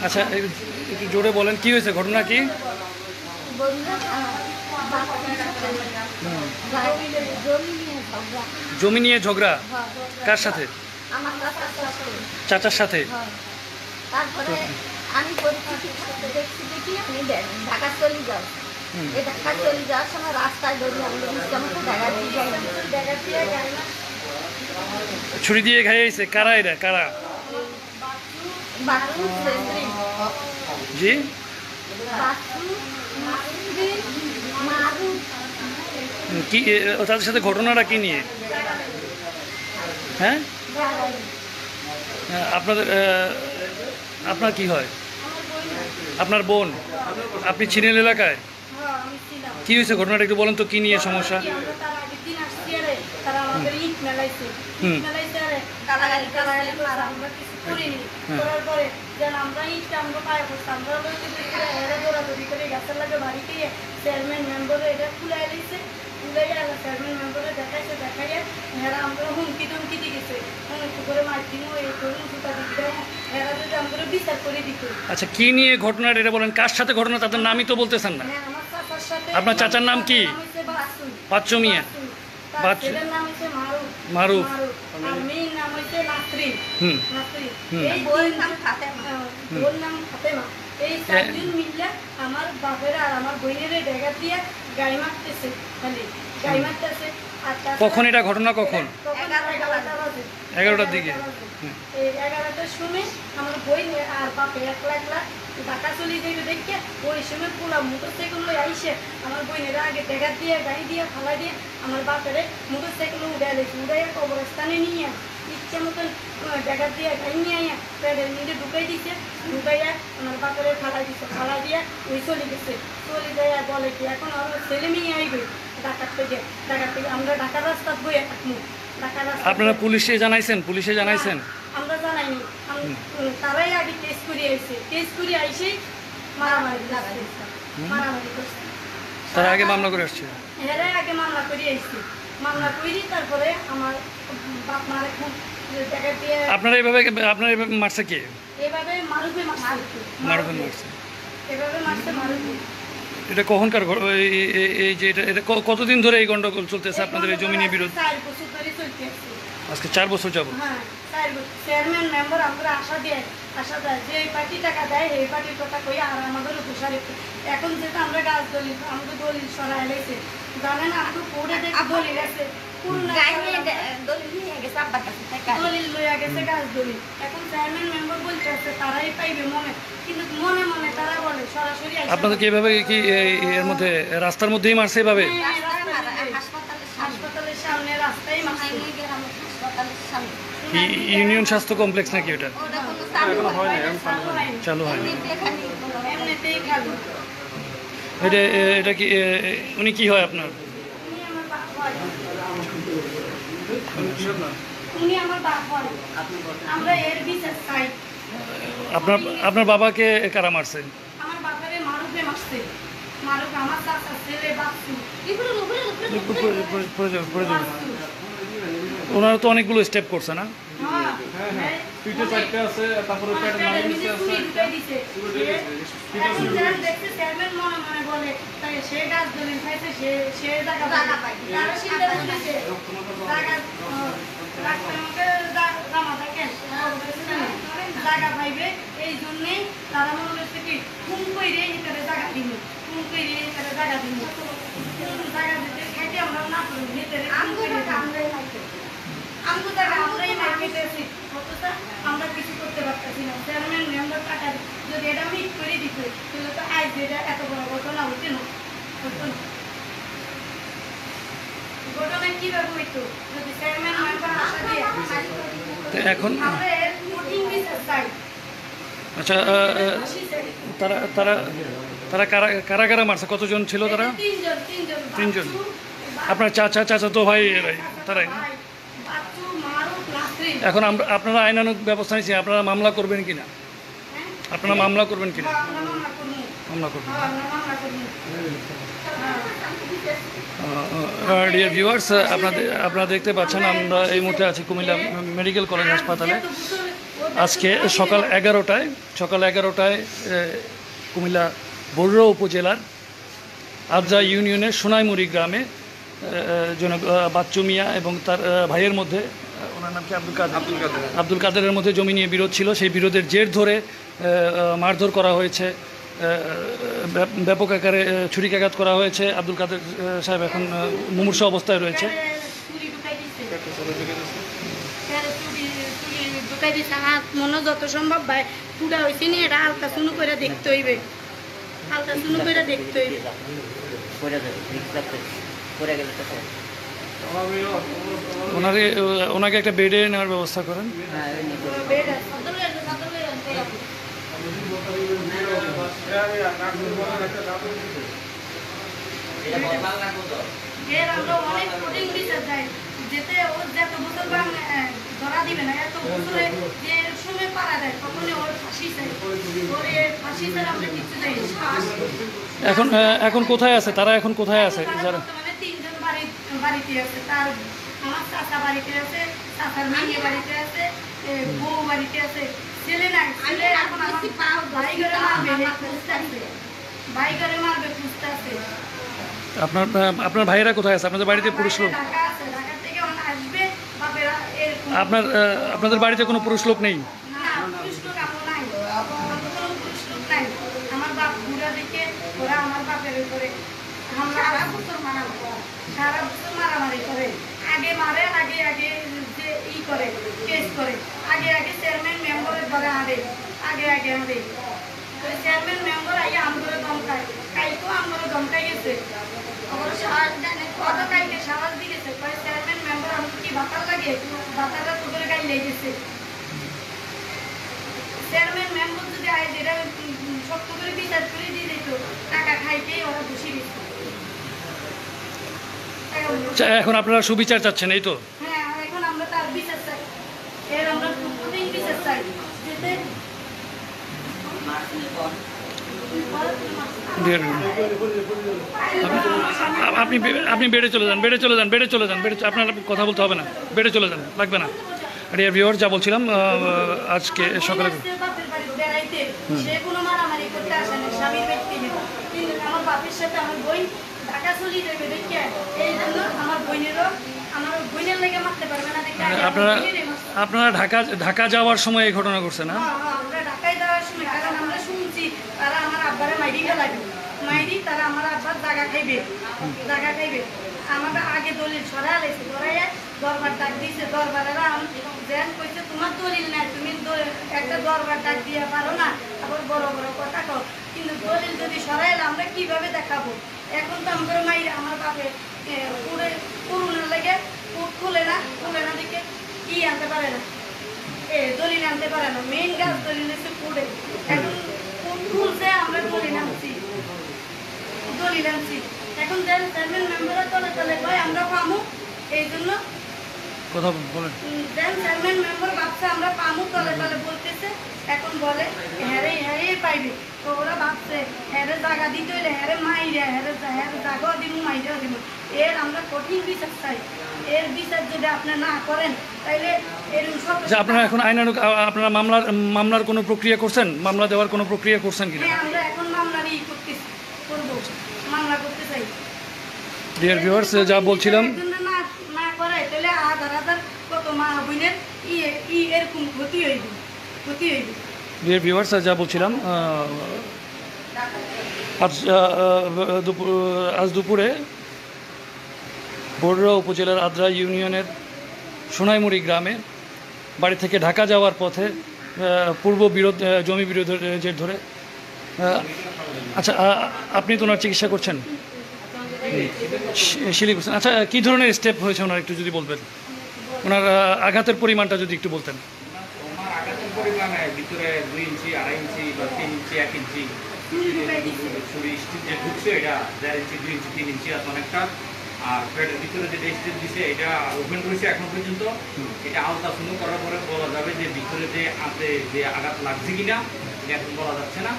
আচ্ছা একটু জোরে বলেন, কি হয়েছে, ঘটনা কি? জমি নিয়ে ঝগড়া? কার সাথে? চাচার সাথে? তারপরে আমি পরিচিতি দেখছি দেখি আমি ঢাকা চলে যাও, এই ঢাকা চলে যাওয়ার সময় রাস্তায় ধরি আমাকে দেখা দিয়ে ছুরি দিয়ে খাইয়েছে? কারা এরা, কারা? জি, কি তাদের সাথে ঘটনাটা কি নিয়ে? হ্যাঁ, আপনাদের আপনার কি হয়? আপনার বোন? আপনি ছিলেন এলাকায়? কি হয়েছে ঘটনাটা একটু বলেন তো, কি নিয়ে সমস্যা? আচ্ছা, কি নিয়ে ঘটনাটা এটা বলেন, কার সাথে ঘটনা, তাদের নামই তো বলতেছেন না। আপনার চাচার নাম কি? বাচ্চু মিয়া? মারুফ। আমার বাপের আর আমার বইয়ের ডেগা দিয়ে গাড়ি মারতেছে, গাড়ি মারতেছে। কখন এটা ঘটনা, কখন? 11টার দিকে। 11টার সময় আমার বই আর বাপে একলা একলা ঢাকা চলে যাইবে দেখে ওই সময় পুরা মোটরসাইকেল লই আইসে আমার বইনেরা আগে দেখা দিয়ে গাড়ি দিয়ে ফালাই দিয়ে আমার বাপের মোটরসাইকেল উড়াই দিয়েছে, উড়াইয়া কবরস্থানে নিয়ে ইচ্ছা মতন দেখা দিয়ে গাড়ি নিয়ে আইয়া প্যাডের নিচে ঢুকাই দিছে, ঢুকাইয়া আমার বাপের ফালাই দিছে, ফালাই দিয়ে ওই চলে গেছে। চলে যায় বলে কি এখন আমার ছেলে মেয়ে আইবে ঢাকার থেকে আমরা ঢাকার রাস্তা বইয়া থাকবো। আপনারা পুলিশে জানাইছেন? পুলিশে জানাইছেন? আমরা জানাইনি, তারাই আগে কেস করে আইছে, কেস করে আইসে মারামারি করছে। তারা আগে মামলা করে আসছে? এরা আগে মামলা করে আইছে, মামলা করি তারপরে আমার বাপ মার এখন টাকা দিয়ে আপনারা এইভাবে মারছে কে? এভাবে মারুফে মারছে, এভাবে মারছে মারুফে। এটা কখনকার এই যে এটা কতদিন ধরে এই গন্ডগোল চলতেছে আপনাদের এই জমি নিয়ে বিরোধ? 4 বছর ধরে চলতেছে। আজকে 4 বছর যাব? হ্যাঁ, 4 বছর। চেয়ারম্যান মেম্বার আমরা আশা দেয় যে এই পার্টি টাকা দেয় এই পার্টির কথা কই আর আমাদের উপসারে। এখন যেটা আমরা গাছ দলিল আমাদের দলিল সরাই লেছে, জানেন আমাদের কোর্টে দেখে দলিল আছে, দলিল লইয়া গেছে গাছ দলিল। এখন চেয়ারম্যান মেম্বার বলতেছে তারাই পাইবে মনে, কিন্তু মনে মনে তারা বলে সরাসরি। আপনাদের কি এভাবে কি এর মধ্যে রাস্তার মধ্যেই মারছে এভাবে? হাসপাতালের সামনে রাস্তায় মারছে। ইউনিয়ন স্বাস্থ্য কমপ্লেক্স নাকি ওটা? চালু হয়নি। এটা কি উনি কি হয় আপনার? আপনার বাবাকে কারা মারছে? আমার বাবারে মারুফে মারছে, মারুফ আমার চাচা ছেলে বাচ্চু। ওনারা তো অনেকগুলো স্টেপ করছে না? পিঠে চারটে আছে, তারপরে পেটের নাড়ি নিচে আছে। এখন যারা দেখছে চেয়ারম্যান মনে মনে বলে তাই সে গাছ দলিল খাইছে, সে জায়গা পায়। তারা চিন্তা করতেছে জায়গা রাখতে আমাকে জামা থাকেন জায়গা পাইবে, এই জন্যেই তারা মনে করছে কি খুন কইরে এখানে জায়গা দিব, খুন কইরে এখানে জায়গা দিব। জায়গা দিতে খাইতে আমরা না করি ভিতরে আমরাই মার্কেটেছি, অথচ আমরা কিছু করতে পারতেছি না। চেয়ারম্যান মেম্বার টাকা যদি এটা মিট করে দিত তাহলে তো আজ যেটা এত বড় ঘটনা হইতে না, ঘটনা কিভাবে হইতো যদি চেয়ারম্যান মেম্বার আশা দিয়ে এখন। আমরা এর কঠিন বিচার চাই। আচ্ছা, তারা তারা তারা কারা কারা মারছে? কতজন ছিল তারা? 3 জন। আপনার চাচা তো ভাই তারাই? এখন আপনারা আইনানুগ ব্যবস্থা নিচ্ছেন, আপনারা মামলা করবেন কিনা? আপনারা মামলা করবেন কিনা? মামলা করবেন। হ্যাঁ আমরা মামলা করবো। ডিয়ার ভিউয়ার্স, আপনারা দেখতে পাচ্ছেন আমরা এই মুহূর্তে আছি কুমিল্লা মেডিকেল কলেজ হাসপাতালে। আজকে সকাল 11টায় কুমিল্লা বড়ুয়া উপজেলার আদ্রা ইউনিয়নের সোনাইমুড়ি গ্রামে বাচ্চু মিয়া এবং তার ভাইয়ের মধ্যে, ওনার নাম কি আব্দুল কাদেরের মধ্যে জমি নিয়ে বিরোধ ছিল। সেই বিরোধের জের ধরে মারধর করা হয়েছে, ব্যাপক আকারে ছুরিকাঘাত করা হয়েছে। আব্দুল কাদের সাহেব এখন মুমূর্ষ অবস্থায় রয়েছে। হাত মনে যত সম্ভব ভাই পুরা হয়েছে নি, এটা হালকা শুনু করে দেখতে হইবে, হালকা শুনু করে দেখতে হইবে। ওনাকে একটা বেডে নেওয়ার ব্যবস্থা করেন। বেড আছে। এর আমরা অনেক কোটিং বিচার চাই, যেতে ওর যত বছর ধরা দিবে না, এত বছরে যে সময় পারা যায় তখনই ওর ফাঁসি চাই, ওর ফাঁসি ছাড়া আমরা কিছু চাই। এখন কোথায় আছে তারা? এখন কোথায় আছে যারা? বর্তমানে 3 জন বাড়িতে আছে। তার আমার চাচা বাড়িতে আছে, চাচার মেয়ে বাড়িতে আছে, বউ বাড়িতে আছে, ছেলে নাই। ছেলে এখন আমার ভাই ঘরে মারবে, খুঁজতে আছে, ভাই ঘরে মারবে, খুঁজতে আছে। আপনার ভাইয়েরা কোথায় আছে? আপনাদের বাড়িতে পুরুষ লোক? ঢাকা আছে, ঢাকা থেকে আসবে বাপেরা। আপনাদের বাড়িতে কোনো পুরুষ লোক নেই? না, পুরুষ লোক আমার নাই, কোনো পুরুষ লোক নাই। আমার বাপ বুড়া দেখে ওরা আমার বাপের উপরে সারা বছর মারামারি করে। আগে মারে, আগে যে করে কেস করে, আগে চেয়ারম্যান মেম্বারের ঘরে আনে, আগে আনে। ওই চেয়ারম্যান মেম্বার আগে আমগরে দমকায়, কালকেও আমগরে দমকাই গেছে। কত কালকে সাহস দিয়ে গেছে, চেয়ারম্যান মেম্বার আমাকে কি বাতার লাগে, বাতারটা তোদের গায়ে লেগেছে। চেয়ারম্যান মেম্বার যদি আয় যেটা শক্ত করে বিচার করে দিয়ে দিত, টাকা খাইতেই ওরা বসে গেছে। এখন আপনারা সুবিচার চাচ্ছেন, এই তো? হ্যাঁ, এখন আমরা তার বিচার চাই, এর আমরা প্রতিদিন বিচার চাই। যেতে আপনি বেড়ে চলে যান, আপনার কথা বলতে হবে না, বেড়ে চলে যান, লাগবে না। ডিয়ার ভিউয়ার, যা বলছিলাম, আজকে সকালে সে কোনো মারামারি করতে আসে না, স্বামীর ব্যক্তি নেই। কিন্তু আমার বাপের সাথে আমার বোন ঢাকা চলে যাবে দেখে, এই জন্য আমার বোনের লেগে মারতে পারবে না দেখে আপনারা ঢাকা যাওয়ার সময় এই ঘটনা ঘটছে না? আমরা ঢাকায় যাওয়ার সময়, কারণ আমরা শুনছি তারা আমার আব্বারে মাইরি গেলাবে, তারা আমার আব্বার জায়গা খাইবে। আমাদের আগে দলিল সরা লেছে, ধরাইয়া দরবার ডাক দিয়েছে। দরবারেরা যেন কইছে তোমার দলিল নাই, তুমি একটা দরবার ডাক দিয়ে পারো না, আবার বড় বড় কথা কও। কিন্তু দলিল যদি সরাইলে আমরা কিভাবে দেখাবো? এখন তো আমাদের মাইরে আমার বাপে পুরুনের লেগে খুলে না দেখে কি আনতে পারে না, দলিল আনতে পারে না। মেইন গাছ দলিল হচ্ছে পুরে। এখন খুলছে, আমরা দলিল আনছি। এখন চেয়ারম্যান মেম্বারের তলে কয় আমরা পামু, এই জন্য কথা বলেন। চেয়ারম্যান মেম্বার ভাবছে আমরা পামু, তলে বলতেছে। এখন বলে হ্যারে পাইবে, তো ওরা ভাবছে হ্যারে জায়গা দিতে হইলে হ্যারে মাইরা, হ্যারে জায়গাও দিব, মাইরাও দিব। এর আমরা কঠিন বিচার চাই। এর বিচার যদি আপনি না করেন তাইলে এর সব। আপনারা এখন আইনানুগ আপনারা মামলার কোনো প্রক্রিয়া করছেন? মামলা দেওয়ার কোনো প্রক্রিয়া করছেন কিনা? হ্যাঁ, আমরা এখন মামলারই করবো, মামলা করতে চাই। ডিয়ার ভিউয়ার্স, যা বলছিলাম, না করাই তাহলে হাজার কত মা বোনের এরকম ক্ষতি হইবে। ডিয়ার ভিউয়ার্স, যা বলছিলাম, আজ দুপুরে বড়ুয়া উপজেলার আদ্রা ইউনিয়নের সোনাইমুড়ি গ্রামে বাড়ি থেকে ঢাকা যাওয়ার পথে জমি বিরোধের জের ধরে, আচ্ছা, আপনি তো ওনার চিকিৎসা করছেন, শিলি করছেন। আচ্ছা, কী ধরনের স্টেপ হয়েছে ওনার একটু যদি বলবেন? ওনার আঘাতের পরিমাণটা যদি একটু বলতেন। আঘাতের পরিমাণ ভিতরে 2 ইঞ্চি, 2.5 ইঞ্চি বা 3 ইঞ্চি, 1 ইঞ্চি ছুরি স্টিচ যে ঢুকছে, এটা 1.5 ইঞ্চি, 2 ইঞ্চি, 3 ইঞ্চি আছে অনেকটা। আর পেটের ভিতরে যে স্টিচ দিছে, এটা ওপেন করেছে এখন পর্যন্ত। এটা আলট্রাসাউন্ড করার পরে বলা যাবে যে ভিতরে যে আঘাত লাগছে কিনা, এটা এখন বলা যাচ্ছে না।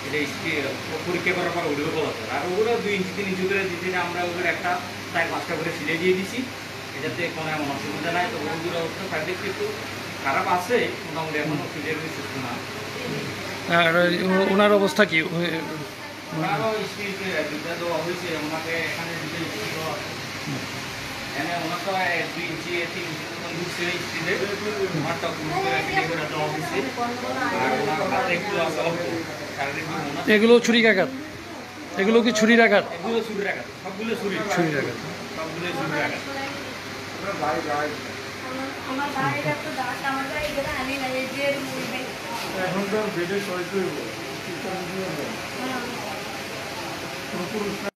এটা পরীক্ষা করার পর ওগুলো বলা যায়। আর ওগুলো 2 ইঞ্চি 3 ইঞ্চি করে দিতে আমরা ওগুলো একটা 4-5টা করে সিলাই দিয়ে দিছি, এটাতে কোনো এমন অসুবিধা নাই। তো ওগুলো ফ্যাব্রিক একটু খারাপ আছে, মোটামুটি এখনো ফিটের সুস্থ না। আর ওনার অবস্থা কি? ওনারও স্টিচ দুটা দেওয়া হয়েছে, ওনাকে এখানে দুটো স্টিচ দেওয়া আছে। এখানে ওনার তো 2 ইঞ্চি 3 ইঞ্চি মতন ঢুকছে স্টিচে, ওনারটা ফিটে করে দেওয়া হয়েছে। আর ওনার হাতে একটু আছে অল্প শারীরিক ওনার এগুলো ছুরির আঘাত? এগুলো কি ছুরির আঘাত? এগুলো ছুরির আঘাত, সবগুলো ছুরির ছুরির আঘাত। সবগুলো ছুরির আঘাত। আমার ভাইরা তো দাঁত আমার ভাই এগুলো আনি না, এই যে মুড়ি এখন তো বেডে শোয় হ্যাঁ।